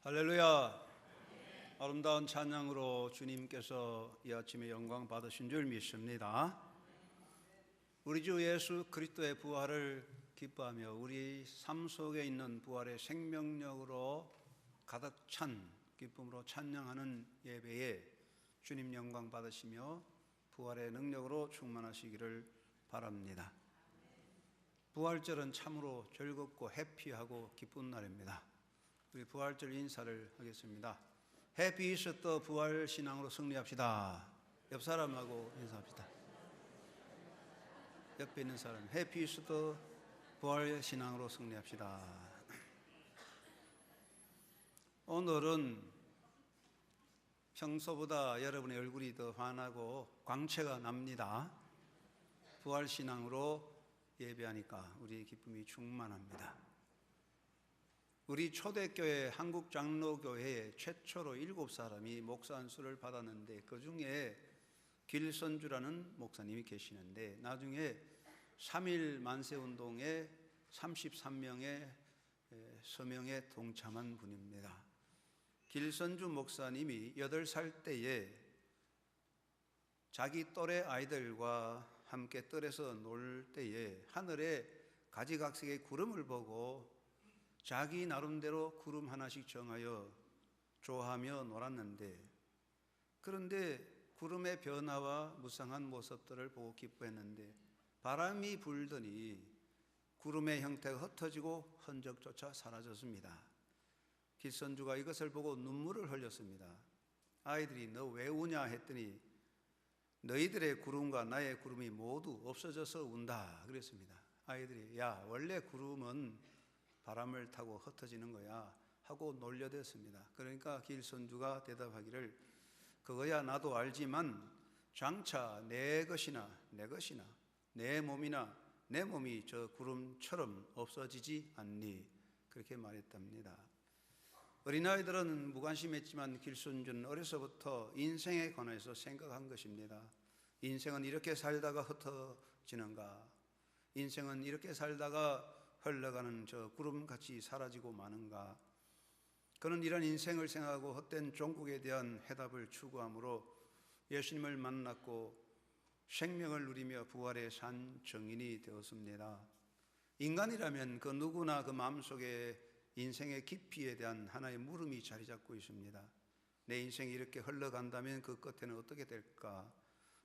할렐루야. 아름다운 찬양으로 주님께서 이 아침에 영광 받으신 줄 믿습니다. 우리 주 예수 그리스도의 부활을 기뻐하며 우리 삶 속에 있는 부활의 생명력으로 가득 찬 기쁨으로 찬양하는 예배에 주님 영광 받으시며 부활의 능력으로 충만하시기를 바랍니다. 부활절은 참으로 즐겁고 해피하고 기쁜 날입니다. 우리 부활절 인사를 하겠습니다. 해피 이스터 부활 신앙으로 승리합시다. 옆 사람하고 인사합시다. 옆에 있는 사람 해피 이스터 부활 신앙으로 승리합시다. 오늘은 평소보다 여러분의 얼굴이 더 환하고 광채가 납니다. 부활 신앙으로 예배하니까 우리의 기쁨이 충만합니다. 우리 초대교회 한국장로교회에 최초로 7사람이 목사 안수를 받았는데 그 중에 길선주라는 목사님이 계시는데 나중에 3.1 만세운동에 33명의 서명에 동참한 분입니다. 길선주 목사님이 8살 때에 자기 또래 아이들과 함께 뜰에서 놀 때에 하늘에 가지각색의 구름을 보고 자기 나름대로 구름 하나씩 정하여 좋아하며 놀았는데, 그런데 구름의 변화와 무상한 모습들을 보고 기뻐했는데 바람이 불더니 구름의 형태가 흩어지고 흔적조차 사라졌습니다. 길선주가 이것을 보고 눈물을 흘렸습니다. 아이들이 너 왜 우냐 했더니 너희들의 구름과 나의 구름이 모두 없어져서 운다 그랬습니다. 아이들이 야 원래 구름은 바람을 타고 흩어지는 거야 하고 놀려댔습니다. 그러니까 길선주가 대답하기를 그거야 나도 알지만 장차 내 것이나 내 몸이나 내 몸이 저 구름처럼 없어지지 않니 그렇게 말했답니다. 어린아이들은 무관심했지만 길선주는 어려서부터 인생에 관해서 생각한 것입니다. 인생은 이렇게 살다가 흩어지는가, 인생은 이렇게 살다가 흘러가는 저 구름같이 사라지고 마는가. 그는 이런 인생을 생각하고 헛된 종국에 대한 해답을 추구함으로 예수님을 만났고 생명을 누리며 부활의 산 증인이 되었습니다. 인간이라면 그 누구나 그 마음속에 인생의 깊이에 대한 하나의 물음이 자리 잡고 있습니다. 내 인생이 이렇게 흘러간다면 그 끝에는 어떻게 될까?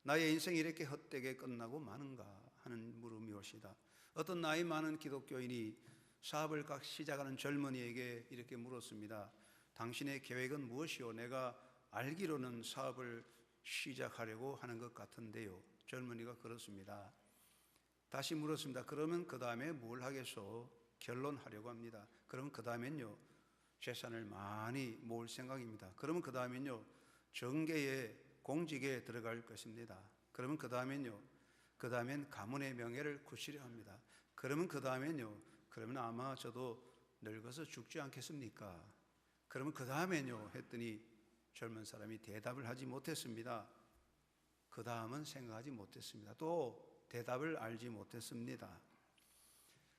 나의 인생이 이렇게 헛되게 끝나고 마는가 하는 물음이 올시다. 어떤 나이 많은 기독교인이 사업을 각 시작하는 젊은이에게 이렇게 물었습니다. 당신의 계획은 무엇이요? 내가 알기로는 사업을 시작하려고 하는 것 같은데요. 젊은이가 그렇습니다. 다시 물었습니다. 그러면 그 다음에 뭘 하겠소? 결론하려고 합니다. 그러면 그 다음엔요 재산을 많이 모을 생각입니다. 그러면 그 다음엔요 정계에 공직에 들어갈 것입니다. 그러면 그 다음엔요 그 다음엔 가문의 명예를 굳히려 합니다. 그러면 그 다음엔요 그러면 아마 저도 늙어서 죽지 않겠습니까? 그러면 그 다음엔요 했더니 젊은 사람이 대답을 하지 못했습니다. 그 다음은 생각하지 못했습니다. 또 대답을 알지 못했습니다.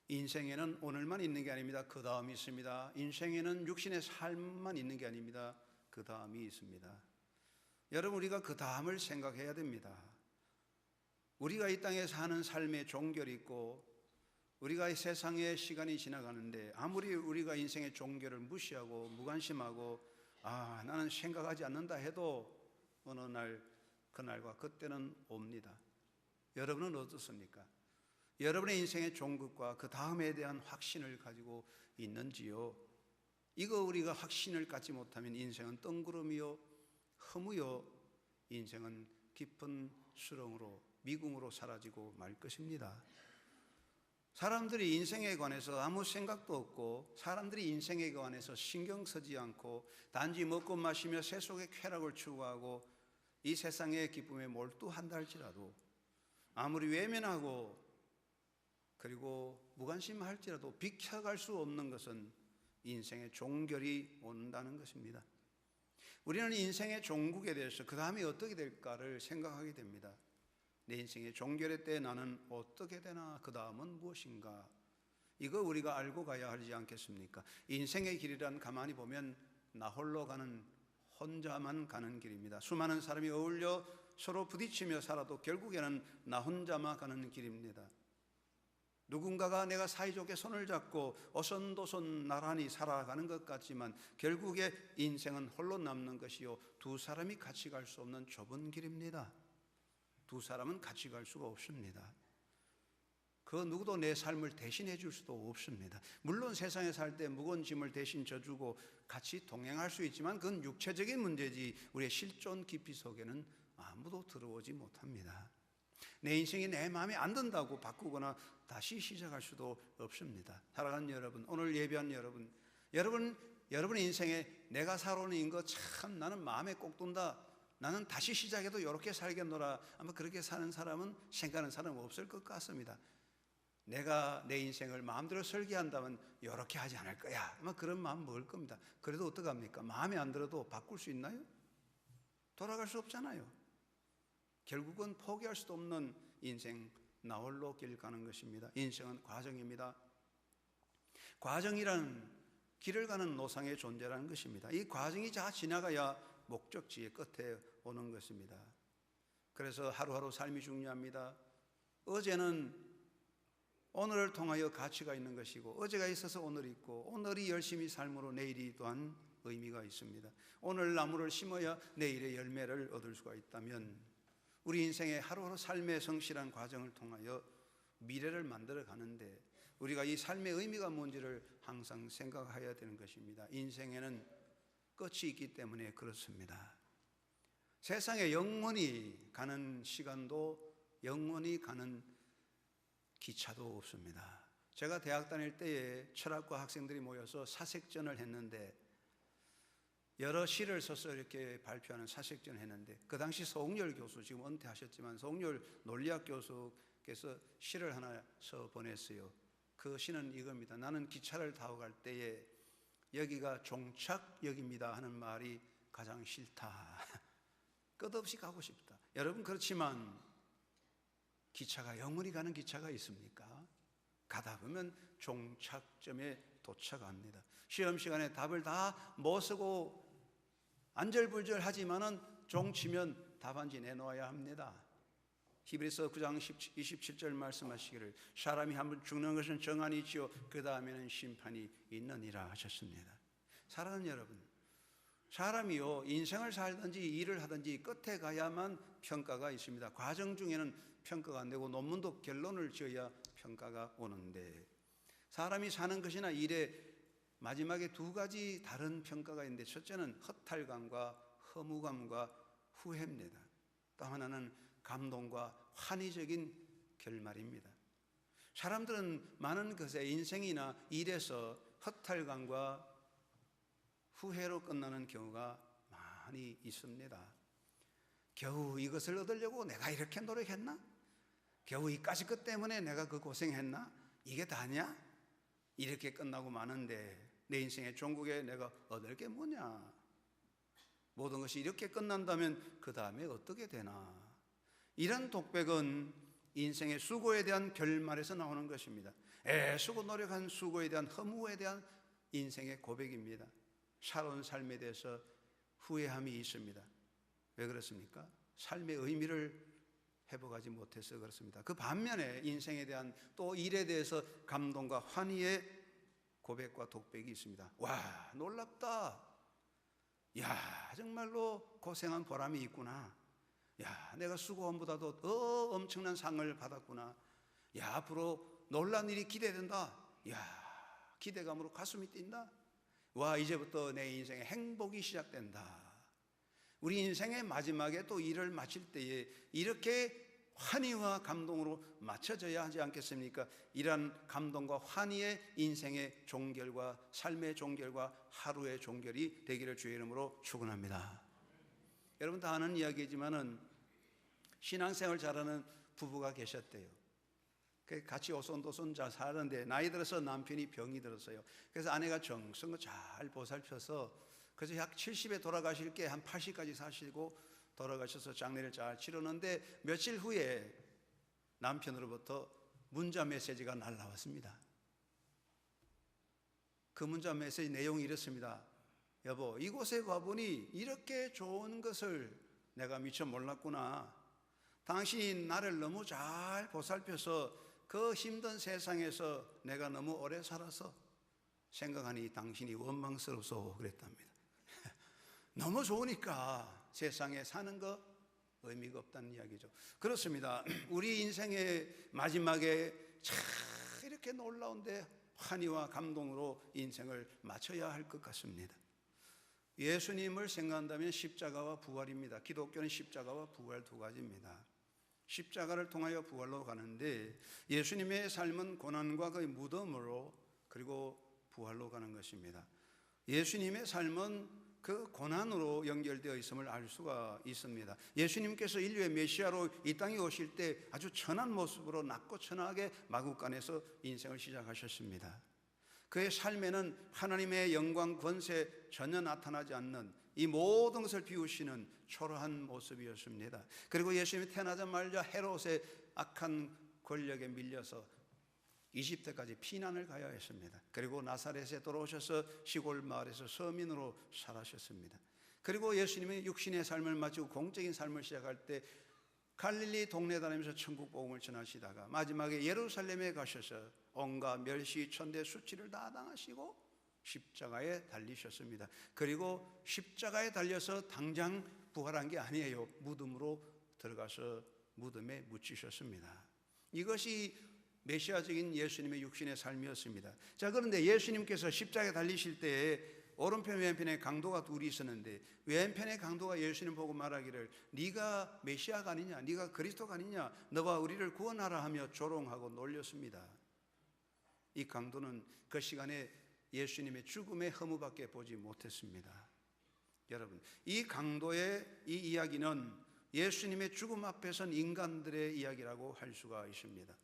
인생에는 오늘만 있는 게 아닙니다. 그 다음이 있습니다. 인생에는 육신의 삶만 있는 게 아닙니다. 그 다음이 있습니다. 여러분 우리가 그 다음을 생각해야 됩니다. 우리가 이 땅에 사는 삶의 종결이 있고 우리가 이 세상의 시간이 지나가는데 아무리 우리가 인생의 종결을 무시하고 무관심하고 나는 생각하지 않는다 해도 어느 날 그날과 그때는 옵니다. 여러분은 어떻습니까? 여러분의 인생의 종극과 그 다음에 대한 확신을 가지고 있는지요? 이거 우리가 확신을 갖지 못하면 인생은 뜬구름이요 허무요 인생은 깊은 수렁으로 미궁으로 사라지고 말 것입니다. 사람들이 인생에 관해서 아무 생각도 없고 사람들이 인생에 관해서 신경 쓰지 않고 단지 먹고 마시며 세속의 쾌락을 추구하고 이 세상의 기쁨에 몰두한다 할지라도 아무리 외면하고 그리고 무관심할지라도 비켜갈 수 없는 것은 인생의 종결이 온다는 것입니다. 우리는 인생의 종국에 대해서 그 다음에 어떻게 될까를 생각하게 됩니다. 내 인생의 종결의 때 나는 어떻게 되나 그 다음은 무엇인가 이거 우리가 알고 가야 하지 않겠습니까? 인생의 길이란 가만히 보면 나 홀로 가는, 혼자만 가는 길입니다. 수많은 사람이 어울려 서로 부딪히며 살아도 결국에는 나 혼자만 가는 길입니다. 누군가가 내가 사이좋게 손을 잡고 오손도손 나란히 살아가는 것 같지만 결국에 인생은 홀로 남는 것이요, 두 사람이 같이 갈 수 없는 좁은 길입니다. 두 사람은 같이 갈 수가 없습니다. 그 누구도 내 삶을 대신해 줄 수도 없습니다. 물론 세상에 살 때 무거운 짐을 대신 져주고 같이 동행할 수 있지만 그건 육체적인 문제지 우리의 실존 깊이 속에는 아무도 들어오지 못합니다. 내 인생이 내 마음에 안 든다고 바꾸거나 다시 시작할 수도 없습니다. 사랑하는 여러분, 오늘 예배한 여러분 인생에 내가 살아오는 것 참 나는 마음에 꼭 든다, 나는 다시 시작해도 이렇게 살겠노라, 아마 그렇게 사는 사람은, 생각하는 사람은 없을 것 같습니다. 내가 내 인생을 마음대로 설계한다면 이렇게 하지 않을 거야, 아마 그런 마음 먹을 겁니다. 그래도 어떡합니까? 마음에 안 들어도 바꿀 수 있나요? 돌아갈 수 없잖아요. 결국은 포기할 수도 없는 인생, 나 홀로 길 가는 것입니다. 인생은 과정입니다. 과정이란 길을 가는 노상의 존재라는 것입니다. 이 과정이 다 지나가야 목적지의 끝에 오는 것입니다. 그래서 하루하루 삶이 중요합니다. 어제는 오늘을 통하여 가치가 있는 것이고, 어제가 있어서 오늘이 있고, 오늘이 열심히 삶으로 내일이 또한 의미가 있습니다. 오늘 나무를 심어야 내일의 열매를 얻을 수가 있다면 우리 인생의 하루하루 삶의 성실한 과정을 통하여 미래를 만들어 가는데 우리가 이 삶의 의미가 뭔지를 항상 생각해야 되는 것입니다. 인생에는 끝이 있기 때문에 그렇습니다. 세상에 영원히 가는 시간도 영원히 가는 기차도 없습니다. 제가 대학 다닐 때에 철학과 학생들이 모여서 사색전을 했는데, 여러 시를 써서 이렇게 발표하는 사색전을 했는데, 그 당시 서홍열 교수, 지금 은퇴하셨지만 서홍열 논리학 교수께서 시를 하나 써 보냈어요. 그 시는 이겁니다. 나는 기차를 타고 갈 때에 여기가 종착역입니다 하는 말이 가장 싫다. 끝없이 가고 싶다. 여러분, 그렇지만 기차가 영원히 가는 기차가 있습니까? 가다 보면 종착점에 도착합니다. 시험 시간에 답을 다 못 쓰고 안절부절하지만은 종치면 답안지 내놓아야 합니다. 히브리서 9장 27절 말씀하시기를 사람이 한번 죽는 것은 정한이 있지요 그 다음에는 심판이 있느니라 하셨습니다. 사랑하는 여러분, 사람이요 인생을 살든지 일을 하든지 끝에 가야만 평가가 있습니다. 과정 중에는 평가가 안 되고 논문도 결론을 지어야 평가가 오는데, 사람이 사는 것이나 일에 마지막에 두 가지 다른 평가가 있는데, 첫째는 허탈감과 허무감과 후회입니다. 또 하나는 감동과 환희적인 결말입니다. 사람들은 많은 것에 인생이나 일에서 허탈감과 후회로 끝나는 경우가 많이 있습니다. 겨우 이것을 얻으려고 내가 이렇게 노력했나? 겨우 이까지 것 때문에 내가 그 고생했나? 이게 다냐? 이렇게 끝나고 마는데 내 인생의 종국에 내가 얻을 게 뭐냐? 모든 것이 이렇게 끝난다면 그 다음에 어떻게 되나? 이런 독백은 인생의 수고에 대한 결말에서 나오는 것입니다. 애쓰고 노력한 수고에 대한 허무에 대한 인생의 고백입니다. 살아온 삶에 대해서 후회함이 있습니다. 왜 그렇습니까? 삶의 의미를 회복하지 못해서 그렇습니다. 그 반면에 인생에 대한 또 일에 대해서 감동과 환희의 고백과 독백이 있습니다. 와, 놀랍다. 야, 정말로 고생한 보람이 있구나. 야, 내가 수고함보다도 더 엄청난 상을 받았구나. 야, 앞으로 놀란 일이 기대된다. 야, 기대감으로 가슴이 뛴다. 와, 이제부터 내 인생의 행복이 시작된다. 우리 인생의 마지막에 또 일을 마칠 때에 이렇게 환희와 감동으로 맞춰져야 하지 않겠습니까? 이러한 감동과 환희의 인생의 종결과 삶의 종결과 하루의 종결이 되기를 주의 이름으로 축원합니다. 여러분 다 아는 이야기지만은 신앙생활 잘하는 부부가 계셨대요. 같이 오손도손 잘 사는데 나이 들어서 남편이 병이 들었어요. 그래서 아내가 정성을 잘 보살펴서 그래서 약 70에 돌아가실 게 한 80까지 사시고 돌아가셔서 장례를 잘 치르는데 며칠 후에 남편으로부터 문자 메시지가 날라왔습니다. 그 문자 메시지 내용이 이렇습니다. 여보, 이곳에 와보니 이렇게 좋은 것을 내가 미처 몰랐구나. 당신이 나를 너무 잘 보살펴서 그 힘든 세상에서 내가 너무 오래 살아서 생각하니 당신이 원망스러워서 그랬답니다. 너무 좋으니까 세상에 사는 거 의미가 없다는 이야기죠. 그렇습니다. 우리 인생의 마지막에 참 이렇게 놀라운데 환희와 감동으로 인생을 마쳐야 할 것 같습니다. 예수님을 생각한다면 십자가와 부활입니다. 기독교는 십자가와 부활 두 가지입니다. 십자가를 통하여 부활로 가는데 예수님의 삶은 고난과 그의 무덤으로 그리고 부활로 가는 것입니다. 예수님의 삶은 그 고난으로 연결되어 있음을 알 수가 있습니다. 예수님께서 인류의 메시아로 이 땅에 오실 때 아주 천한 모습으로 낮고 천하게 마구간에서 인생을 시작하셨습니다. 그의 삶에는 하나님의 영광 권세 전혀 나타나지 않는 이 모든 것을 비우시는 초라한 모습이었습니다. 그리고 예수님이 태어나자마자 헤롯의 악한 권력에 밀려서 이집트까지 피난을 가야 했습니다. 그리고 나사렛에 돌아오셔서 시골 마을에서 서민으로 살아셨습니다. 그리고 예수님이 육신의 삶을 마치고 공적인 삶을 시작할 때 갈릴리 동네 다니면서 천국 복음을 전하시다가 마지막에 예루살렘에 가셔서 온갖 멸시, 천대, 수치를 다 당하시고 십자가에 달리셨습니다. 그리고 십자가에 달려서 당장 부활한 게 아니에요. 무덤으로 들어가서 무덤에 묻히셨습니다. 이것이 메시아적인 예수님의 육신의 삶이었습니다. 자, 그런데 예수님께서 십자가에 달리실 때 오른편 왼편에 강도가 둘이 있었는데 왼편의 강도가 예수님 보고 말하기를 네가 메시아가 아니냐, 네가 그리스도가 아니냐, 너와 우리를 구원하라 하며 조롱하고 놀렸습니다. 이 강도는 그 시간에 예수님의 죽음의 허무밖에 보지 못했습니다. 여러분, 이 강도의 이 이야기는 예수님의 죽음 앞에 선 인간들의 이야기라고 할 수가 있습니다.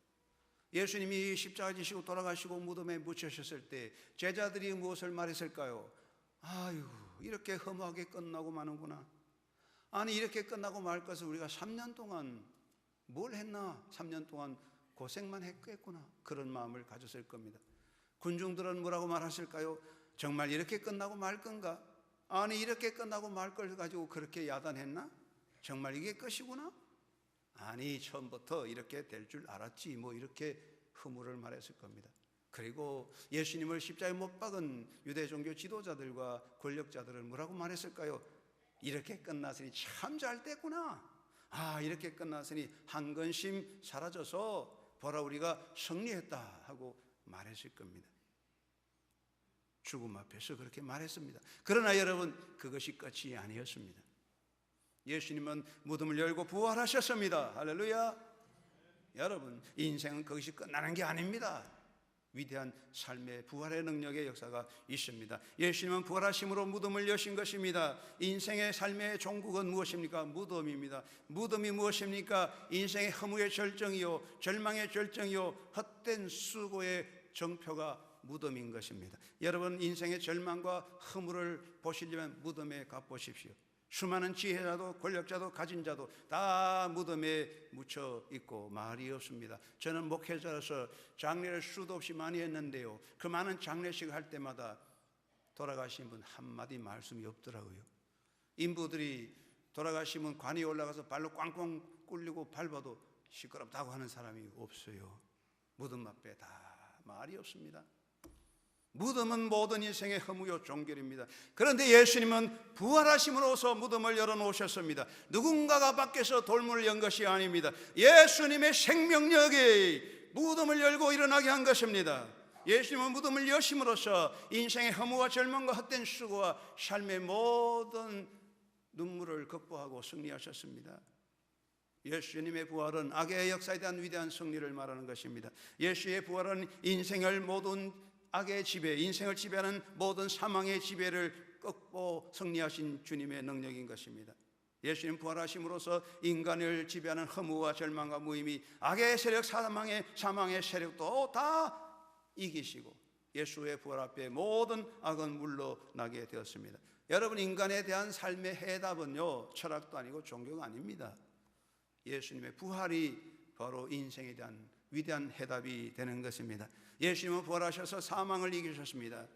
예수님이 십자가 지시고 돌아가시고 무덤에 묻히셨을 때 제자들이 무엇을 말했을까요? 아유, 이렇게 허무하게 끝나고 마는구나. 아니, 이렇게 끝나고 말 것을 우리가 3년 동안 뭘 했나? 3년 동안 고생만 했겠구나. 그런 마음을 가졌을 겁니다. 군중들은 뭐라고 말하실까요? 정말 이렇게 끝나고 말 건가? 아니, 이렇게 끝나고 말 걸 가지고 그렇게 야단했나? 정말 이게 끝이구나? 아니, 처음부터 이렇게 될 줄 알았지, 뭐 이렇게 허물을 말했을 겁니다. 그리고 예수님을 십자가에 못 박은 유대 종교 지도자들과 권력자들은 뭐라고 말했을까요? 이렇게 끝났으니 참 잘 됐구나. 아, 이렇게 끝났으니 한 근심 사라져서 보라, 우리가 승리했다 하고 말했을 겁니다. 죽음 앞에서 그렇게 말했습니다. 그러나 여러분, 그것이 끝이 아니었습니다. 예수님은 무덤을 열고 부활하셨습니다. 할렐루야. 여러분, 인생은 그것이 끝나는 게 아닙니다. 위대한 삶의 부활의 능력의 역사가 있습니다. 예수님은 부활하심으로 무덤을 여신 것입니다. 인생의 삶의 종국은 무엇입니까? 무덤입니다. 무덤이 무엇입니까? 인생의 허무의 절정이요, 절망의 절정이요, 헛된 수고의 정표가 무덤인 것입니다. 여러분, 인생의 절망과 허무를 보시려면 무덤에 가보십시오. 수많은 지혜자도 권력자도 가진 자도 다 무덤에 묻혀 있고 말이 없습니다. 저는 목회자로서 장례를 수도 없이 많이 했는데요, 그 많은 장례식을 할 때마다 돌아가신 분 한마디 말씀이 없더라고요. 인부들이 돌아가신 분 관이 올라가서 발로 꽝꽝 꿀리고 밟아도 시끄럽다고 하는 사람이 없어요. 무덤 앞에 다 말이 없습니다. 무덤은 모든 인생의 허무요 종결입니다. 그런데 예수님은 부활하심으로써 무덤을 열어놓으셨습니다. 누군가가 밖에서 돌문을 연 것이 아닙니다. 예수님의 생명력이 무덤을 열고 일어나게 한 것입니다. 예수님은 무덤을 여심으로써 인생의 허무와 절망과 헛된 수고와 삶의 모든 눈물을 극복하고 승리하셨습니다. 예수님의 부활은 악의 역사에 대한 위대한 승리를 말하는 것입니다. 예수의 부활은 인생을 모든 악의 지배, 인생을 지배하는 모든 사망의 지배를 꺾고 승리하신 주님의 능력인 것입니다. 예수님 부활하심으로써 인간을 지배하는 허무와 절망과 무의미, 악의 세력, 사망의 세력도 다 이기시고 예수의 부활 앞에 모든 악은 물러나게 되었습니다. 여러분, 인간에 대한 삶의 해답은요, 철학도 아니고 종교가 아닙니다. 예수님의 부활이 바로 인생에 대한 위대한 해답이 되는 것입니다. 예수님은 부활하셔서 사망을 이기셨습니다.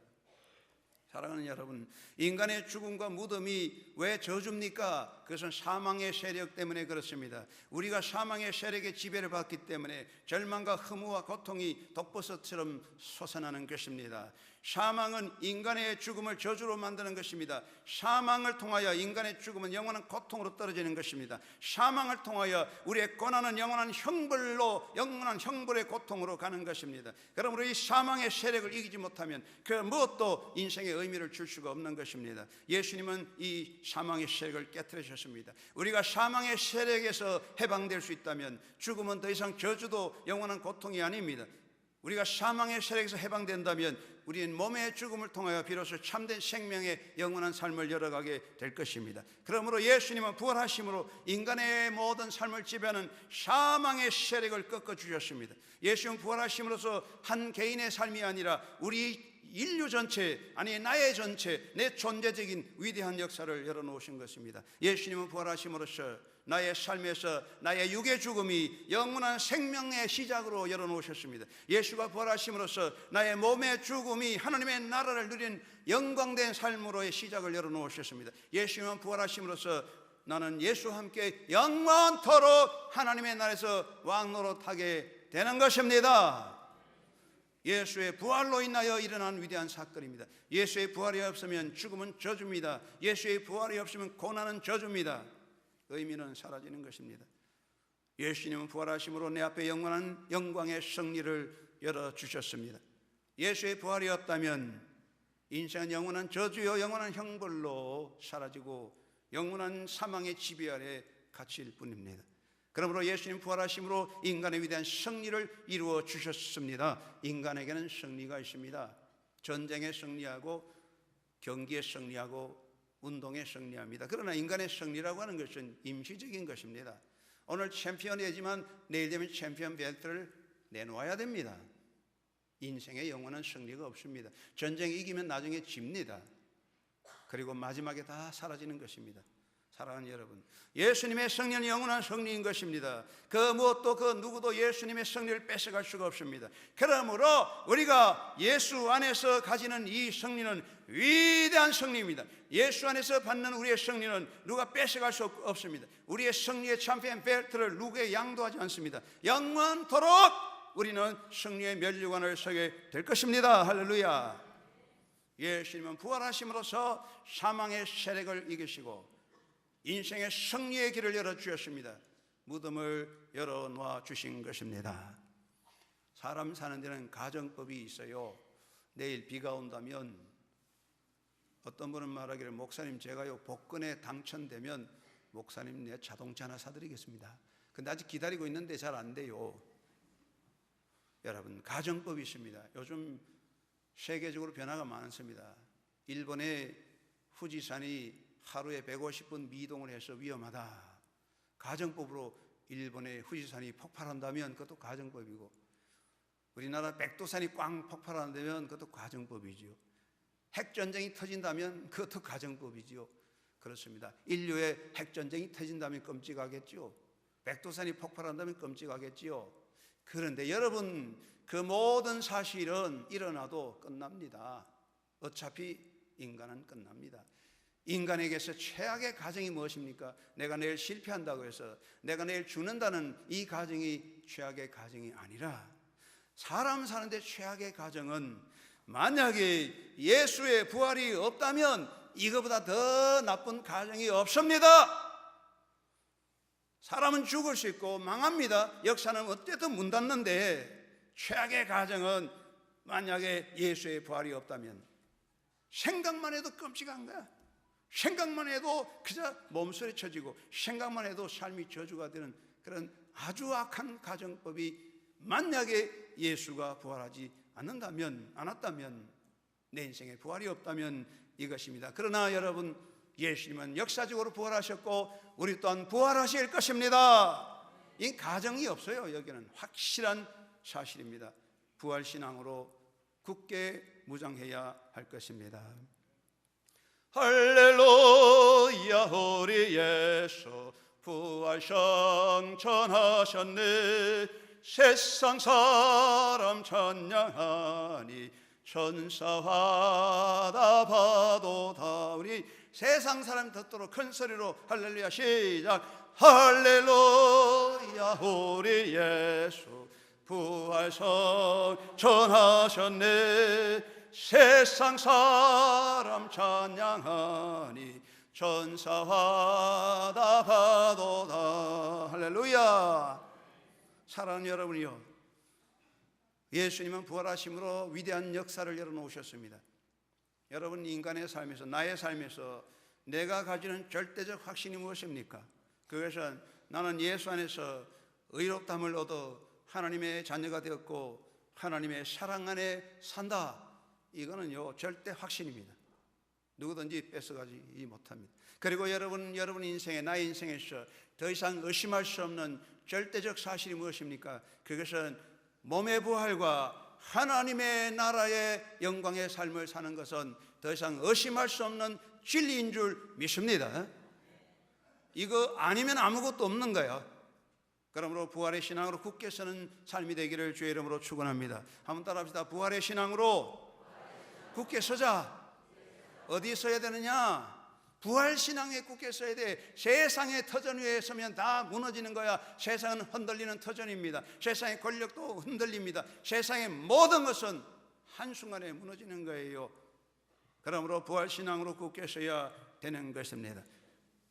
사랑하는 여러분, 인간의 죽음과 무덤이 왜 저주입니까? 그것은 사망의 세력 때문에 그렇습니다. 우리가 사망의 세력의 지배를 받기 때문에 절망과 허무와 고통이 독버섯처럼 솟아나는 것입니다. 사망은 인간의 죽음을 저주로 만드는 것입니다. 사망을 통하여 인간의 죽음은 영원한 고통으로 떨어지는 것입니다. 사망을 통하여 우리의 고난은 영원한 형벌의 고통으로 가는 것입니다. 그러므로 이 사망의 세력을 이기지 못하면 그 무엇도 인생의 의미를 줄 수가 없는 것입니다. 예수님은 이 사망의 세력을 깨뜨리셨습니다. 우리가 사망의 세력에서 해방될 수 있다면 죽음은 더 이상 저주도 영원한 고통이 아닙니다. 우리가 사망의 세력에서 해방된다면 우리는 몸의 죽음을 통하여 비로소 참된 생명의 영원한 삶을 열어가게 될 것입니다. 그러므로 예수님은 부활하심으로 인간의 모든 삶을 지배하는 사망의 세력을 꺾어주셨습니다. 예수님은 부활하심으로써 한 개인의 삶이 아니라 우리 인류 전체, 아니 나의 전체, 내 존재적인 위대한 역사를 열어놓으신 것입니다. 예수님은 부활하심으로써 나의 삶에서 나의 육의 죽음이 영원한 생명의 시작으로 열어놓으셨습니다. 예수가 부활하심으로써 나의 몸의 죽음이 하나님의 나라를 누린 영광된 삶으로의 시작을 열어놓으셨습니다. 예수님은 부활하심으로써 나는 예수와 함께 영원토록 하나님의 나라에서 왕노릇하게 되는 것입니다. 예수의 부활로 인하여 일어난 위대한 사건입니다. 예수의 부활이 없으면 죽음은 저주입니다. 예수의 부활이 없으면 고난은 저주입니다. 의미는 사라지는 것입니다. 예수님은 부활하심으로 내 앞에 영원한 영광의 승리를 열어주셨습니다. 예수의 부활이 없다면 인생은 영원한 저주요 영원한 형벌로 사라지고 영원한 사망의 지배 아래 갇힐 뿐입니다. 그러므로 예수님 부활하심으로 인간의 위대한 승리를 이루어 주셨습니다. 인간에게는 승리가 있습니다. 전쟁에 승리하고 경기에 승리하고 운동에 승리합니다. 그러나 인간의 승리라고 하는 것은 임시적인 것입니다. 오늘 챔피언이지만 내일 되면 챔피언 벨트를 내놓아야 됩니다. 인생에 영원한 승리가 없습니다. 전쟁 이기면 나중에 집니다. 그리고 마지막에 다 사라지는 것입니다. 사랑하는 여러분, 예수님의 승리는 영원한 승리인 것입니다. 그 무엇도 그 누구도 예수님의 승리를 뺏어갈 수가 없습니다. 그러므로 우리가 예수 안에서 가지는 이 승리는 위대한 승리입니다. 예수 안에서 받는 우리의 승리는 누가 뺏어갈 수 없습니다. 우리의 승리의 챔피언 벨트를 누구에 양도하지 않습니다. 영원토록 우리는 승리의 면류관을 서게 될 것입니다. 할렐루야. 예수님은 부활하심으로써 사망의 세력을 이기시고 인생의 승리의 길을 열어주셨습니다. 무덤을 열어놓아 주신 것입니다. 사람 사는 데는 가정법이 있어요. 내일 비가 온다면 어떤 분은 말하기를 목사님 제가요 복권에 당첨되면 목사님 내 자동차 하나 사드리겠습니다. 근데 아직 기다리고 있는데 잘 안 돼요. 여러분, 가정법이 있습니다. 요즘 세계적으로 변화가 많습니다. 일본의 후지산이 하루에 150분 미동을 해서 위험하다. 가정법으로 일본의 후지산이 폭발한다면 그것도 가정법이고, 우리나라 백두산이 꽝 폭발한다면 그것도 가정법이지요. 핵전쟁이 터진다면 그것도 가정법이지요. 그렇습니다. 인류의 핵전쟁이 터진다면 끔찍하겠지요. 백두산이 폭발한다면 끔찍하겠지요. 그런데 여러분, 그 모든 사실은 일어나도 끝납니다. 어차피 인간은 끝납니다. 인간에게서 최악의 가정이 무엇입니까? 내가 내일 실패한다고 해서 내가 내일 죽는다는 이 가정이 최악의 가정이 아니라, 사람 사는데 최악의 가정은 만약에 예수의 부활이 없다면 이거보다 더 나쁜 가정이 없습니다. 사람은 죽을 수 있고 망합니다. 역사는 어쨌든 문 닫는데, 최악의 가정은 만약에 예수의 부활이 없다면 생각만 해도 끔찍한 거야. 생각만 해도 그저 몸서리 쳐지고, 생각만 해도 삶이 저주가 되는 그런 아주 악한 가정법이 만약에 예수가 부활하지 않았다면, 내 인생에 부활이 없다면 이것입니다. 그러나 여러분, 예수님은 역사적으로 부활하셨고 우리 또한 부활하실 것입니다. 이 가정이 없어요. 여기는 확실한 사실입니다. 부활신앙으로 굳게 무장해야 할 것입니다. 할렐루야, 우리 예수 부활 성천하셨네. 세상 사람 찬양하니 천사화다 봐도다. 우리 세상 사람 듣도록 큰 소리로 할렐루야 시작. 할렐루야 우리 예수 부활성 전하셨네. 세상 사람 찬양하니 천사화다 봐도다. 할렐루야. 사랑하는 여러분이요, 예수님은 부활하심으로 위대한 역사를 열어놓으셨습니다. 여러분, 인간의 삶에서, 나의 삶에서 내가 가지는 절대적 확신이 무엇입니까? 그것은 나는 예수 안에서 의롭다함을 얻어 하나님의 자녀가 되었고 하나님의 사랑 안에 산다. 이거는요 절대 확신입니다. 누구든지 뺏어가지 못합니다. 그리고 여러분 인생에, 나의 인생에서 더 이상 의심할 수 없는 절대적 사실이 무엇입니까? 그것은 몸의 부활과 하나님의 나라의 영광의 삶을 사는 것은 더 이상 의심할 수 없는 진리인 줄 믿습니다. 이거 아니면 아무것도 없는 거예요. 그러므로 부활의 신앙으로 굳게 서는 삶이 되기를 주의 이름으로 축원합니다. 한번 따라합시다. 부활의 신앙으로 굳게 서자. 어디 서야 되느냐? 부활 신앙에 굳게 서야 돼. 세상의 터전 위에 서면 다 무너지는 거야. 세상은 흔들리는 터전입니다. 세상의 권력도 흔들립니다. 세상의 모든 것은 한순간에 무너지는 거예요. 그러므로 부활 신앙으로 굳게 서야 되는 것입니다.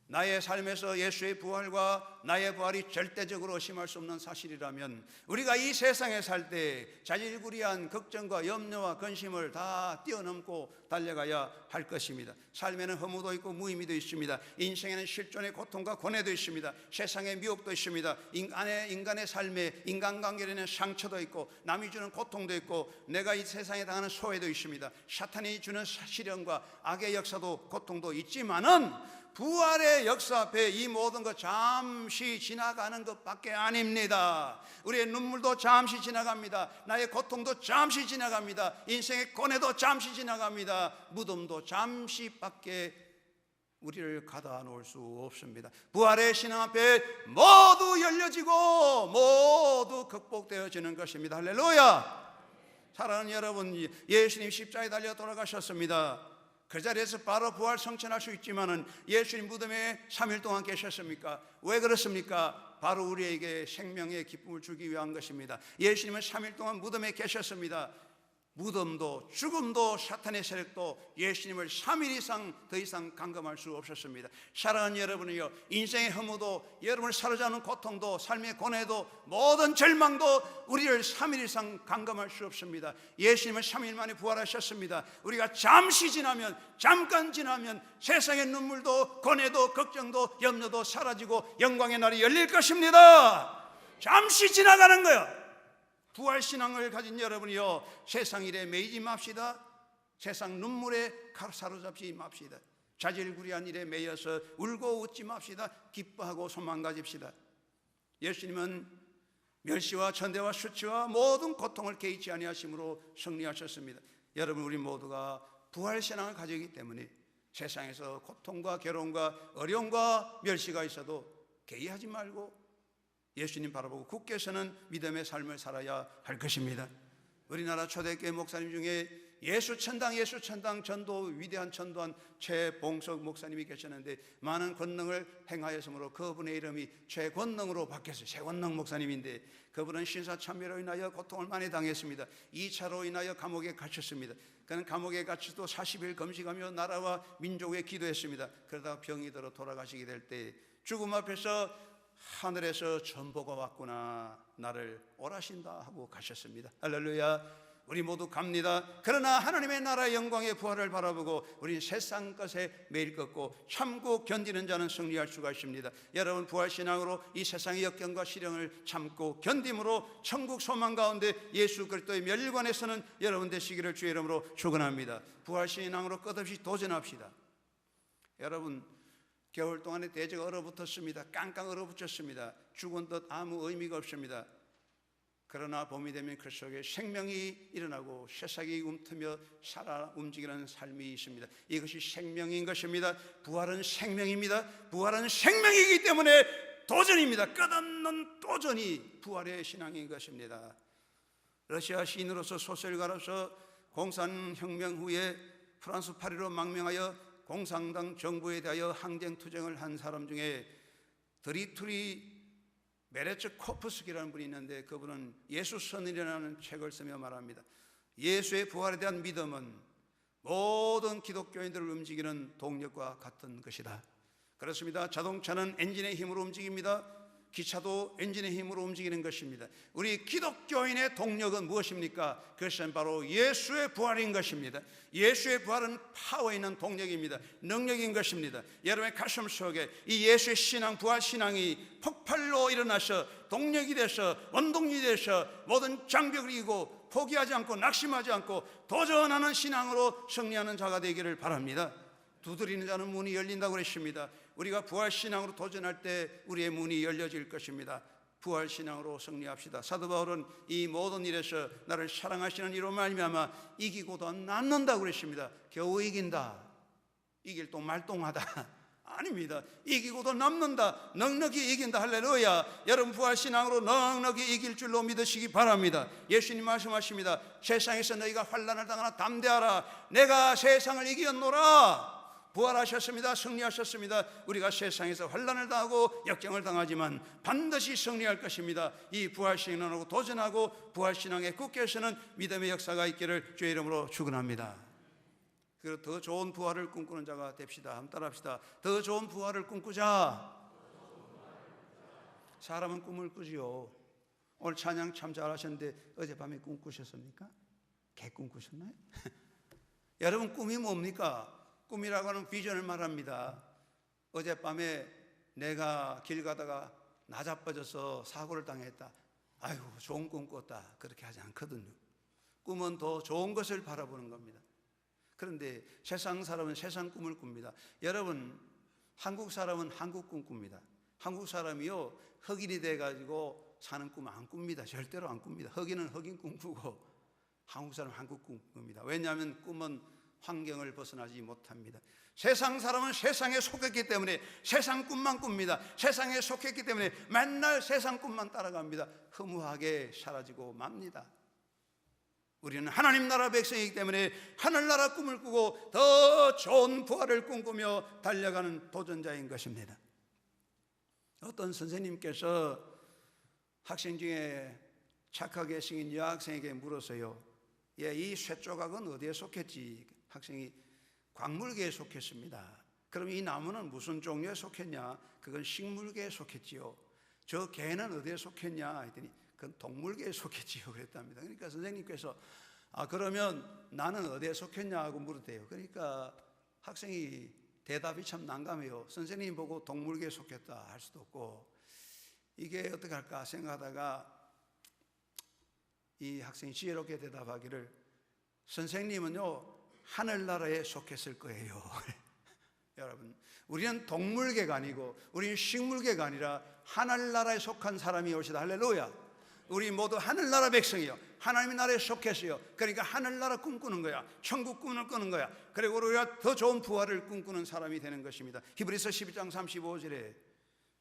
나의 삶에서 예수의 부활과 나의 부활이 절대적으로 의심할 수 없는 사실이라면 우리가 이 세상에 살 때 자질구레한 걱정과 염려와 근심을 다 뛰어넘고 달려가야 할 것입니다. 삶에는 허무도 있고 무의미도 있습니다. 인생에는 실존의 고통과 고뇌도 있습니다. 세상의 미혹도 있습니다. 인간의 삶에 인간관계에는 상처도 있고 남이 주는 고통도 있고 내가 이 세상에 당하는 소외도 있습니다. 사탄이 주는 시련과 악의 역사도 고통도 있지만은 부활의 역사 앞에 이 모든 것 잠시 지나가는 것밖에 아닙니다. 우리의 눈물도 잠시 지나갑니다. 나의 고통도 잠시 지나갑니다. 인생의 고뇌도 잠시 지나갑니다. 무덤도 잠시밖에 우리를 가다 놓을 수 없습니다. 부활의 신앙 앞에 모두 열려지고 모두 극복되어지는 것입니다. 할렐루야. 사랑하는 여러분, 예수님 십자가에 달려 돌아가셨습니다. 그 자리에서 바로 부활 성천할 수 있지만은 예수님 무덤에 3일 동안 계셨습니까? 왜 그렇습니까? 바로 우리에게 생명의 기쁨을 주기 위한 것입니다. 예수님은 3일 동안 무덤에 계셨습니다. 무덤도 죽음도 사탄의 세력도 예수님을 3일 이상 더 이상 감금할 수 없었습니다. 사랑하는 여러분이요, 인생의 허무도 여러분을 사로잡는 고통도 삶의 고뇌도 모든 절망도 우리를 3일 이상 감금할 수 없습니다. 예수님은 3일 만에 부활하셨습니다. 우리가 잠시 지나면, 잠깐 지나면 세상의 눈물도 고뇌도 걱정도 염려도 사라지고 영광의 날이 열릴 것입니다. 잠시 지나가는 거예요. 부활신앙을 가진 여러분이요, 세상 일에 매이지 맙시다. 세상 눈물에 사로잡지 맙시다. 자질구레한 일에 매여서 울고 웃지 맙시다. 기뻐하고 소망 가집시다. 예수님은 멸시와 천대와 수치와 모든 고통을 개의치 아니하심으로 승리하셨습니다. 여러분, 우리 모두가 부활신앙을 가지기 때문에 세상에서 고통과 괴로움과 어려움과 멸시가 있어도 개의하지 말고 예수님 바라보고 굳게 서는 믿음의 삶을 살아야 할 것입니다. 우리나라 초대교회 목사님 중에 예수 천당 전도 위대한 전도한 최봉석 목사님이 계셨는데 많은 권능을 행하였으므로 그분의 이름이 최권능으로 바뀌었어요. 최권능 목사님인데 그분은 신사참배로 인하여 고통을 많이 당했습니다. 2차로 인하여 감옥에 갇혔습니다. 그는 감옥에 갇혀도 40일 금식하며 나라와 민족에 기도했습니다. 그러다가 병이 들어 돌아가시게 될 때 죽음 앞에서 하늘에서 전보가 왔구나, 나를 오라신다 하고 가셨습니다. 할렐루야. 우리 모두 갑니다. 그러나 하나님의 나라의 영광의 부활을 바라보고 우리 세상 것에 매일 걷고 참고 견디는 자는 승리할 수가 있습니다. 여러분, 부활신앙으로 이 세상의 역경과 시련을 참고 견딤으로 천국 소망 가운데 예수 그리스도의 멸관에서는 여러분 되시기를 주의 이름으로 축원합니다. 부활신앙으로 끝없이 도전합시다. 여러분, 겨울 동안에 대저가 얼어붙었습니다. 깡깡 얼어붙었습니다. 죽은 듯 아무 의미가 없습니다. 그러나 봄이 되면 그 속에 생명이 일어나고 새싹이 움트며 살아 움직이는 삶이 있습니다. 이것이 생명인 것입니다. 부활은 생명입니다. 부활은 생명이기 때문에 도전입니다. 끝없는 도전이 부활의 신앙인 것입니다. 러시아 시인으로서 소설가로서 공산혁명 후에 프랑스 파리로 망명하여 공산당 정부에 대하여 항쟁 투쟁을 한 사람 중에 드리투리 메레츠코프스키라는 분이 있는데, 그분은 예수선언이라는 책을 쓰며 말합니다. 예수의 부활에 대한 믿음은 모든 기독교인들을 움직이는 동력과 같은 것이다. 그렇습니다. 자동차는 엔진의 힘으로 움직입니다. 기차도 엔진의 힘으로 움직이는 것입니다. 우리 기독교인의 동력은 무엇입니까? 그것은 바로 예수의 부활인 것입니다. 예수의 부활은 파워 있는 동력입니다. 능력인 것입니다. 여러분의 가슴 속에 이 예수의 신앙, 부활 신앙이 폭발로 일어나서 동력이 돼서 원동력이 돼서 모든 장벽을 이기고 포기하지 않고 낙심하지 않고 도전하는 신앙으로 승리하는 자가 되기를 바랍니다. 두드리는 자는 문이 열린다고 그랬습니다. 우리가 부활신앙으로 도전할 때 우리의 문이 열려질 것입니다. 부활신앙으로 승리합시다. 사도 바울은 이 모든 일에서 나를 사랑하시는 이로 말미암아 이기고도 남는다고 그랬습니다. 겨우 이긴다, 이길 동 말동하다 아닙니다. 이기고도 남는다, 넉넉히 이긴다. 할렐루야. 여러분 부활신앙으로 넉넉히 이길 줄로 믿으시기 바랍니다. 예수님 말씀하십니다. 세상에서 너희가 환난을 당하나 담대하라, 내가 세상을 이겼노라. 부활하셨습니다. 승리하셨습니다. 우리가 세상에서 환난을 당하고 역경을 당하지만 반드시 승리할 것입니다. 이 부활신앙으로 도전하고 부활신앙에 굳게 서는 믿음의 역사가 있기를 주의 이름으로 축원합니다. 그리고 더 좋은 부활을 꿈꾸는 자가 됩시다. 한번 따라합시다. 더 좋은 부활을 꿈꾸자. 사람은 꿈을 꾸지요. 오늘 찬양 참 잘하셨는데 어젯밤에 꿈 꾸셨습니까? 개 꿈 꾸셨나요? 여러분 꿈이 뭡니까? 꿈이라고 하는 비전을 말합니다. 어젯밤에 내가 길 가다가 나자빠져서 사고를 당했다. 아이고 좋은 꿈 꿨다. 그렇게 하지 않거든요. 꿈은 더 좋은 것을 바라보는 겁니다. 그런데 세상 사람은 세상 꿈을 꿉니다. 여러분 한국 사람은 한국 꿈 꿉니다. 한국 사람이요 흑인이 돼가지고 사는 꿈 안 꿉니다. 절대로 안 꿉니다. 흑인은 흑인 꿈 꾸고 한국 사람은 한국 꿈 꿉니다. 왜냐하면 꿈은 환경을 벗어나지 못합니다. 세상 사람은 세상에 속했기 때문에 세상 꿈만 꿉니다. 세상에 속했기 때문에 맨날 세상 꿈만 따라갑니다. 허무하게 사라지고 맙니다. 우리는 하나님 나라 백성이기 때문에 하늘나라 꿈을 꾸고 더 좋은 부활을 꿈꾸며 달려가는 도전자인 것입니다. 어떤 선생님께서 학생 중에 착하게 생긴 여학생에게 물었어요. 이 쇠조각은 어디에 속했지? 학생이 광물계에 속했습니다. 그럼 이 나무는 무슨 종류에 속했냐? 그건 식물계에 속했지요. 저 개는 어디에 속했냐? 했더니 그건 동물계에 속했지요. 그랬답니다. 그러니까 선생님께서 그러면 나는 어디에 속했냐 하고 물었대요. 그러니까 학생이 대답이 참 난감해요. 선생님 보고 동물계에 속했다 할 수도 없고 이게 어떻게 할까 생각하다가 이 학생이 지혜롭게 대답하기를 선생님은요 하늘나라에 속했을 거예요. 여러분 우리는 동물계가 아니고 우리는 식물계가 아니라 하늘나라에 속한 사람이 오시다. 할렐루야. 우리 모두 하늘나라 백성이요 하나님의 나라에 속했어요. 그러니까 하늘나라 꿈꾸는 거야. 천국 꿈을 꾸는 거야. 그리고 우리가 더 좋은 부활을 꿈꾸는 사람이 되는 것입니다. 히브리서 12장 35절에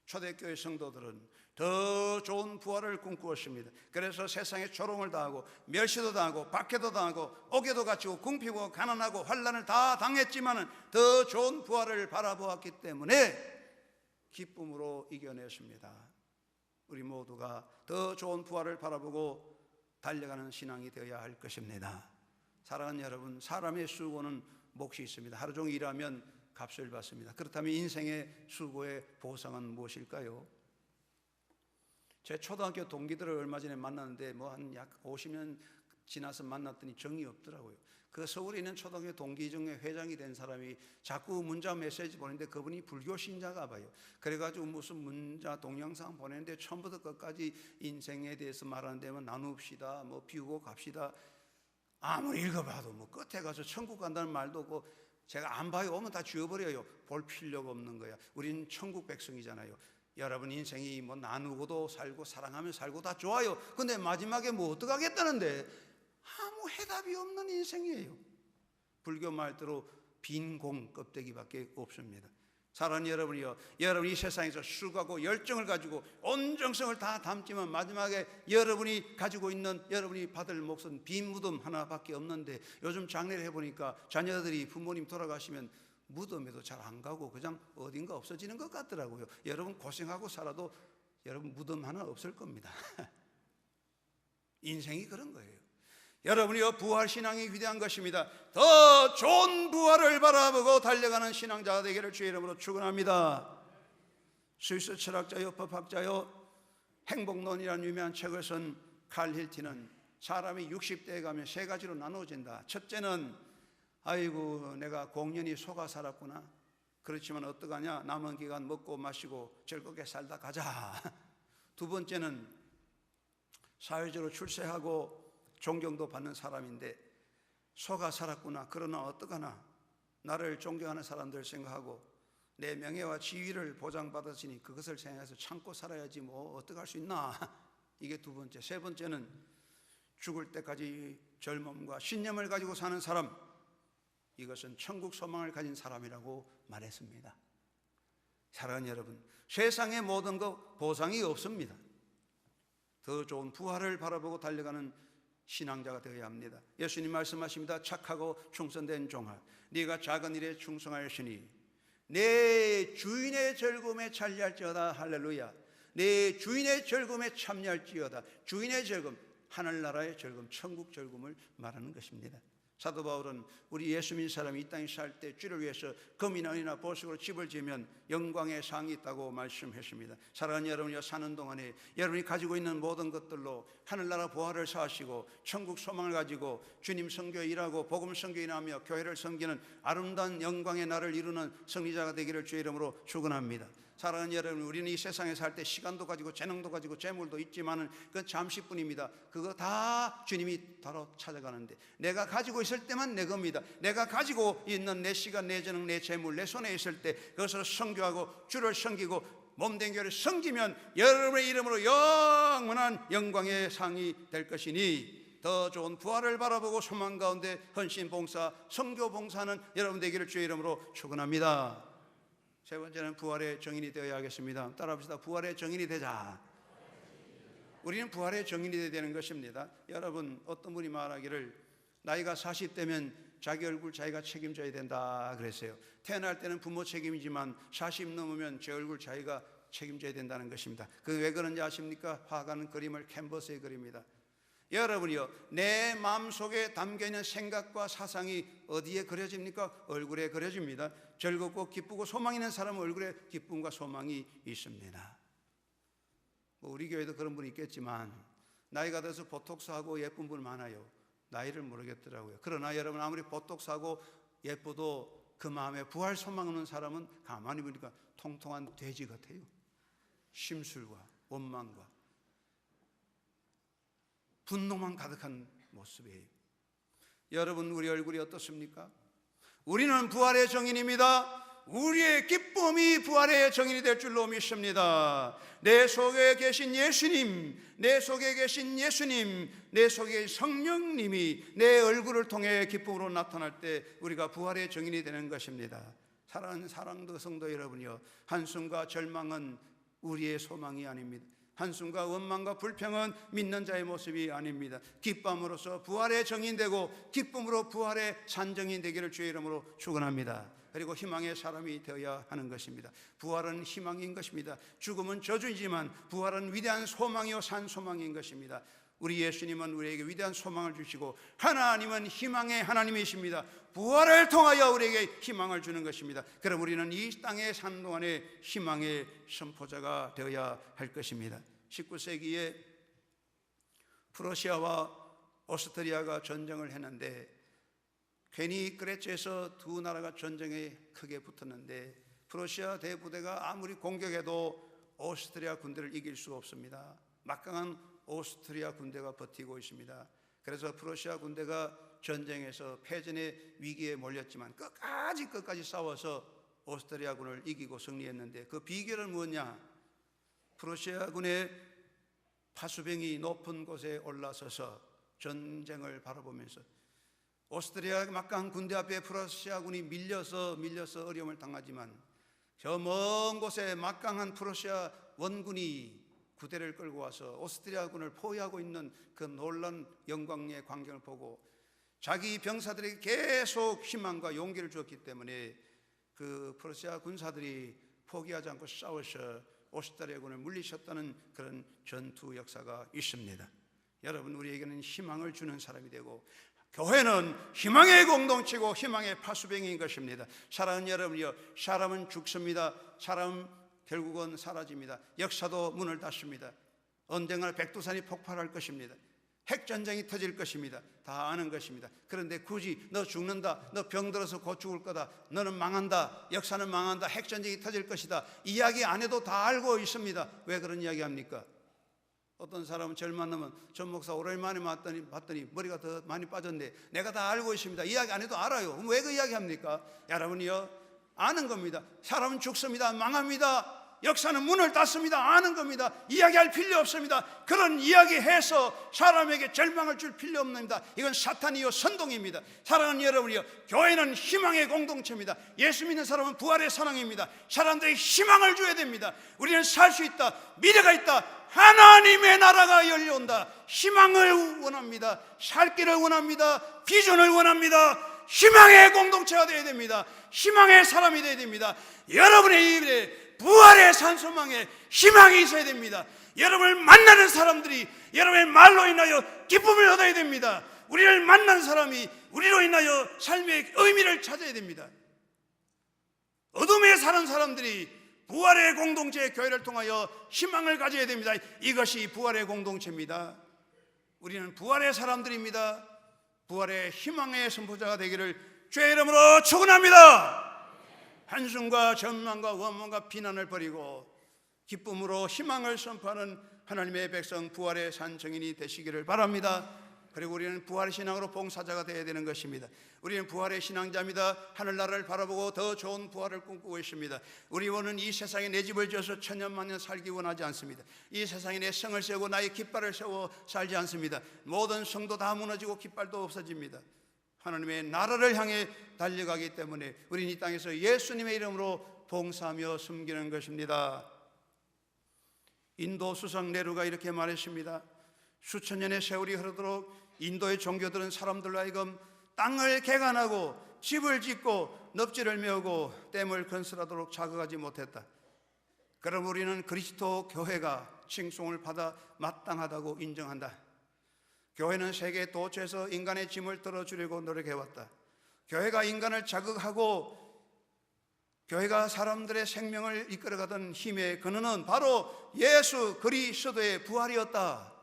초대교회 성도들은 더 좋은 부활을 꿈꾸었습니다. 그래서 세상에 조롱을 당하고 멸시도 당하고 박해도 당하고 옥에도 갇히고 궁핍하고 가난하고 환난을 다 당했지만 더 좋은 부활을 바라보았기 때문에 기쁨으로 이겨냈습니다. 우리 모두가 더 좋은 부활을 바라보고 달려가는 신앙이 되어야 할 것입니다. 사랑하는 여러분, 사람의 수고는 몫이 있습니다. 하루 종일 일하면 값을 받습니다. 그렇다면 인생의 수고의 보상은 무엇일까요? 제 초등학교 동기들을 얼마 전에 만났는데 한 약 50년 지나서 만났더니 정이 없더라고요. 그 서울에 있는 초등학교 동기 중에 회장이 된 사람이 자꾸 문자 메시지 보내는데 그분이 불교 신자가 봐요. 그래가지고 무슨 문자 동영상 보내는데 처음부터 끝까지 인생에 대해서 말하는데 나눕시다, 비우고 갑시다. 아무리 읽어봐도 끝에 가서 천국 간다는 말도 없고 제가 안 봐요. 오면 다 지워버려요. 볼 필요가 없는 거야. 우린 천국 백성이잖아요. 여러분 인생이 나누고도 살고 사랑하며 살고 다 좋아요. 근데 마지막에 어떡하겠다는데 아무 해답이 없는 인생이에요. 불교 말대로 빈 공 껍데기밖에 없습니다. 사랑하는 여러분이요, 여러분이 이 세상에서 수고하고 열정을 가지고 온 정성을 다 담지만 마지막에 여러분이 가지고 있는, 여러분이 받을 몫은 빈 무덤 하나밖에 없는데, 요즘 장례를 해보니까 자녀들이 부모님 돌아가시면 무덤에도 잘 안 가고 그냥 어딘가 없어지는 것 같더라고요. 여러분 고생하고 살아도 여러분 무덤 하나 없을 겁니다. 인생이 그런 거예요. 여러분이요, 부활신앙이 위대한 것입니다. 더 좋은 부활을 바라보고 달려가는 신앙자가 되기를 주의 이름으로 축원합니다. 스위스 철학자요, 법학자요, 행복론이라는 유명한 책을 쓴 칼 힐티는 사람이 60대에 가면 세 가지로 나누어진다. 첫째는 아이고 내가 공연히 속아 살았구나, 그렇지만 어떡하냐, 남은 기간 먹고 마시고 즐겁게 살다 가자. 두 번째는 사회적으로 출세하고 존경도 받는 사람인데 속아 살았구나, 그러나 어떡하나, 나를 존경하는 사람들 생각하고 내 명예와 지위를 보장받았으니 그것을 생각해서 참고 살아야지 뭐 어떡할 수 있나. 이게 두 번째. 세 번째는 죽을 때까지 젊음과 신념을 가지고 사는 사람, 이것은 천국 소망을 가진 사람이라고 말했습니다. 사랑하는 여러분, 세상의 모든 것 보상이 없습니다. 더 좋은 부활을 바라보고 달려가는 신앙자가 되어야 합니다. 예수님 말씀하십니다. 착하고 충성된 종아, 네가 작은 일에 충성하였으니 내 주인의 즐거움에 참여할지어다. 할렐루야. 내 주인의 즐거움에 참여할지어다. 주인의 즐거움, 하늘나라의 즐거움, 천국 즐거움을 말하는 것입니다. 사도 바울은 우리 예수 믿는 사람이 이 땅에 살 때 주를 위해서 금이나 은이나 보석으로 집을 지으면 영광의 상이 있다고 말씀했습니다. 사랑하는 여러분이 사는 동안에 여러분이 가지고 있는 모든 것들로 하늘나라 보화를 쌓으시고 천국 소망을 가지고 주님 선교에 일하고 복음 선교에 일하며 교회를 섬기는 아름다운 영광의 날을 이루는 승리자가 되기를 주의 이름으로 축원합니다. 사랑하는 여러분, 우리는 이 세상에 살 때 시간도 가지고 재능도 가지고 재물도 있지만은 그건 잠시뿐입니다. 그거 다 주님이 바로 찾아가는데, 내가 가지고 있을 때만 내 겁니다. 내가 가지고 있는 내 시간, 내 재능, 내 재물 내 손에 있을 때 그것을 선교하고 주를 섬기고 몸된 교회를 섬기면 여러분의 이름으로 영원한 영광의 상이 될 것이니, 더 좋은 부활을 바라보고 소망 가운데 헌신 봉사, 선교 봉사하는 여러분 되기를 주의 이름으로 축원합니다. 세 번째는 부활의 정인이 되어야 하겠습니다. 따라합시다. 부활의 정인이 되자. 우리는 부활의 정인이 되어야 되는 것입니다. 여러분, 어떤 분이 말하기를 나이가 40대면 자기 얼굴 자기가 책임져야 된다 그랬어요. 태어날 때는 부모 책임이지만 40 넘으면 제 얼굴 자기가 책임져야 된다는 것입니다. 그 왜 그런지 아십니까? 화가는 그림을 캔버스에 그립니다. 여러분이요, 내 마음속에 담겨있는 생각과 사상이 어디에 그려집니까? 얼굴에 그려집니다. 즐겁고 기쁘고 소망 있는 사람은 얼굴에 기쁨과 소망이 있습니다. 우리 교회도 그런 분이 있겠지만 나이가 들어서 보톡스하고 예쁜 분 많아요. 나이를 모르겠더라고요. 그러나 여러분, 아무리 보톡스하고 예뻐도 그 마음에 부활 소망 없는 사람은 가만히 보니까 통통한 돼지 같아요. 심술과 원망과 분노만 가득한 모습이에요. 여러분, 우리 얼굴이 어떻습니까? 우리는 부활의 정인입니다. 우리의 기쁨이 부활의 정인이 될 줄로 믿습니다. 내 속에 계신 예수님, 내 속에 계신 예수님, 내 속에 성령님이 내 얼굴을 통해 기쁨으로 나타날 때 우리가 부활의 정인이 되는 것입니다. 사랑하는 사랑도 성도 여러분이요, 한숨과 절망은 우리의 소망이 아닙니다. 한숨과 원망과 불평은 믿는 자의 모습이 아닙니다. 기쁨으로써 부활의 정인되고 기쁨으로 부활의 산정인 되기를 주의 이름으로 축원합니다. 그리고 희망의 사람이 되어야 하는 것입니다. 부활은 희망인 것입니다. 죽음은 저주이지만 부활은 위대한 소망이요 산 소망인 것입니다. 우리 예수님은 우리에게 위대한 소망을 주시고 하나님은 희망의 하나님이십니다. 부활을 통하여 우리에게 희망을 주는 것입니다. 그럼 우리는 이 땅에 사는 동안에 희망의 선포자가 되어야 할 것입니다. 19세기에 프러시아와 오스트리아가 전쟁을 했는데, 괜히 그레츠에서 두 나라가 전쟁에 크게 붙었는데 프러시아 대부대가 아무리 공격해도 오스트리아 군대를 이길 수가 없습니다. 막강한 오스트리아 군대가 버티고 있습니다. 그래서 프러시아 군대가 전쟁에서 패전의 위기에 몰렸지만 끝까지 싸워서 오스트리아군을 이기고 승리했는데, 그 비결은 뭐냐? 프러시아군의 파수병이 높은 곳에 올라서서 전쟁을 바라보면서 오스트리아 막강한 군대 앞에 프러시아군이 밀려서 어려움을 당하지만 저 먼 곳에 막강한 프로시아 원군이 구대를 끌고 와서 오스트리아군을 포위하고 있는 그 놀라운 영광의 광경을 보고 자기 병사들에게 계속 희망과 용기를 주었기 때문에 그 프로시아 군사들이 포기하지 않고 싸워서 오스트리아군을 물리쳤다는 그런 전투 역사가 있습니다. 여러분, 우리에게는 희망을 주는 사람이 되고 교회는 희망의 공동체고 희망의 파수병인 것입니다. 사랑하는 여러분이요, 사람은 죽습니다. 사람은 결국은 사라집니다. 역사도 문을 닫습니다. 언젠가 백두산이 폭발할 것입니다. 핵전쟁이 터질 것입니다. 다 아는 것입니다. 그런데 굳이 너 죽는다, 너 병들어서 곧 죽을 거다, 너는 망한다, 역사는 망한다, 핵전쟁이 터질 것이다, 이야기 안 해도 다 알고 있습니다. 왜 그런 이야기 합니까? 어떤 사람은 저를 만나면 전 목사 오랜만에 봤더니 머리가 더 많이 빠졌네. 내가 다 알고 있습니다. 이야기 안 해도 알아요. 그럼 왜 그 이야기 합니까? 여러분이요, 아는 겁니다. 사람은 죽습니다. 망합니다. 역사는 문을 닫습니다. 아는 겁니다. 이야기할 필요 없습니다. 그런 이야기해서 사람에게 절망을 줄 필요 없습니다. 이건 사탄이요 선동입니다. 사랑하는 여러분이요, 교회는 희망의 공동체입니다. 예수 믿는 사람은 부활의 사랑입니다. 사람들에게 희망을 줘야 됩니다. 우리는 살 수 있다, 미래가 있다, 하나님의 나라가 열려온다. 희망을 원합니다. 살 길을 원합니다. 비전을 원합니다. 희망의 공동체가 되어야 됩니다. 희망의 사람이 되어야 됩니다. 여러분의 입에 부활의 산소망에 희망이 있어야 됩니다. 여러분을 만나는 사람들이 여러분의 말로 인하여 기쁨을 얻어야 됩니다. 우리를 만난 사람이 우리로 인하여 삶의 의미를 찾아야 됩니다. 어둠에 사는 사람들이 부활의 공동체 교회를 통하여 희망을 가져야 됩니다. 이것이 부활의 공동체입니다. 우리는 부활의 사람들입니다. 부활의 희망의 선포자가 되기를 주의 이름으로 축원합니다. 한숨과 전망과 원망과 비난을 버리고 기쁨으로 희망을 선포하는 하나님의 백성, 부활의 산 증인이 되시기를 바랍니다. 그리고 우리는 부활의 신앙으로 봉사자가 되어야 되는 것입니다. 우리는 부활의 신앙자입니다. 하늘나라를 바라보고 더 좋은 부활을 꿈꾸고 있습니다. 우리 원은 이 세상에 내 집을 지어서 천년만년 살기 원하지 않습니다. 이 세상에 내 성을 세우고 나의 깃발을 세워 살지 않습니다. 모든 성도 다 무너지고 깃발도 없어집니다. 하나님의 나라를 향해 달려가기 때문에 우리는 이 땅에서 예수님의 이름으로 봉사하며 섬기는 것입니다. 인도 수상 네루가 이렇게 말했습니다. 수천 년의 세월이 흐르도록 인도의 종교들은 사람들로 하여금 땅을 개간하고 집을 짓고 넙지를 메우고 댐을 건설하도록 자극하지 못했다. 그럼 우리는 그리스도 교회가 칭송을 받아 마땅하다고 인정한다. 교회는 세계 도처에서 인간의 짐을 들어주려고 노력해왔다. 교회가 인간을 자극하고 교회가 사람들의 생명을 이끌어가던 힘의 근원은 바로 예수 그리스도의 부활이었다.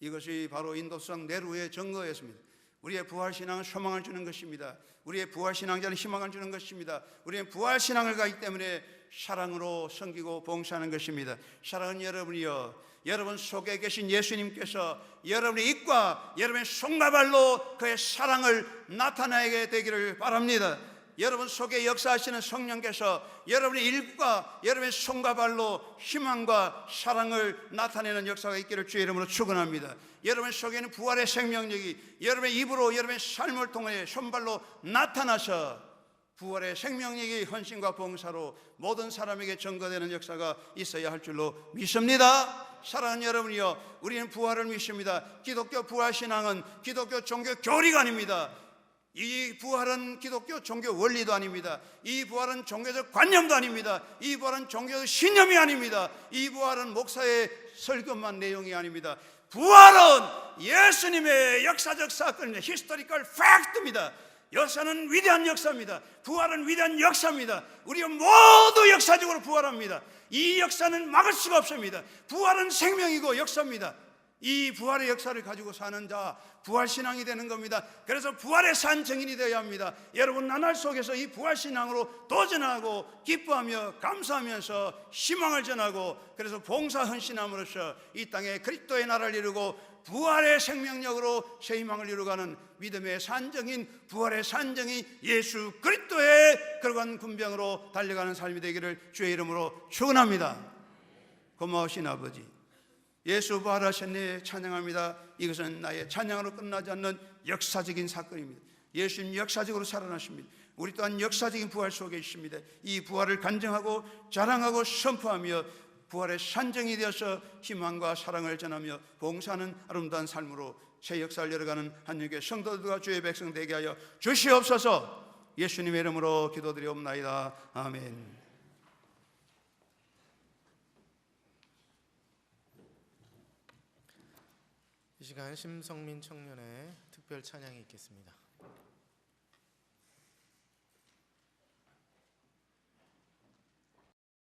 이것이 바로 인도수상 네루의 증거였습니다. 우리의 부활신앙은 소망을 주는 것입니다. 우리의 부활신앙자는 희망을 주는 것입니다. 우리의 부활신앙을 가기 때문에 사랑으로 섬기고 봉사하는 것입니다. 사랑하는 여러분이여, 여러분 속에 계신 예수님께서 여러분의 입과 여러분의 손가발로 그의 사랑을 나타내게 되기를 바랍니다. 여러분 속에 역사하시는 성령께서 여러분의 입과 여러분의 손과 발로 희망과 사랑을 나타내는 역사가 있기를 주의 이름으로 축원합니다. 여러분 속에는 부활의 생명력이 여러분의 입으로 여러분의 삶을 통해 손발로 나타나서 부활의 생명력이 헌신과 봉사로 모든 사람에게 전거되는 역사가 있어야 할 줄로 믿습니다. 사랑하는 여러분이여, 우리는 부활을 믿습니다. 기독교 부활신앙은 기독교 종교 교리가 아닙니다. 이 부활은 기독교 종교 원리도 아닙니다. 이 부활은 종교적 관념도 아닙니다. 이 부활은 종교적 신념이 아닙니다. 이 부활은 목사의 설교만 내용이 아닙니다. 부활은 예수님의 역사적 사건입니다. 히스토리컬 팩트입니다. 역사는 위대한 역사입니다. 부활은 위대한 역사입니다. 우리가 모두 역사적으로 부활합니다. 이 역사는 막을 수가 없습니다. 부활은 생명이고 역사입니다. 이 부활의 역사를 가지고 사는 자, 부활신앙이 되는 겁니다. 그래서 부활의 산 증인이 되어야 합니다. 여러분 나날 속에서 이 부활신앙으로 도전하고 기뻐하며 감사하면서 희망을 전하고, 그래서 봉사 헌신함으로써 이 땅에 그리스도의 나라를 이루고 부활의 생명력으로 새 희망을 이루어가는 믿음의 산증인, 부활의 산증인 예수 그리스도의 그러한 군병으로 달려가는 삶이 되기를 주의 이름으로 축원합니다. 고마우신 아버지, 예수 부활하셨네 찬양합니다. 이것은 나의 찬양으로 끝나지 않는 역사적인 사건입니다. 예수님 역사적으로 살아나십니다. 우리 또한 역사적인 부활 속에 있습니다. 이 부활을 간증하고 자랑하고 선포하며 부활의 산정이 되어서 희망과 사랑을 전하며 봉사하는 아름다운 삶으로 새 역사를 열어가는 한국의 성도들과 주의 백성 되게 하여 주시옵소서. 예수님의 이름으로 기도드리옵나이다. 아멘. 이 시간 심성민 청년의 특별 찬양이 있겠습니다.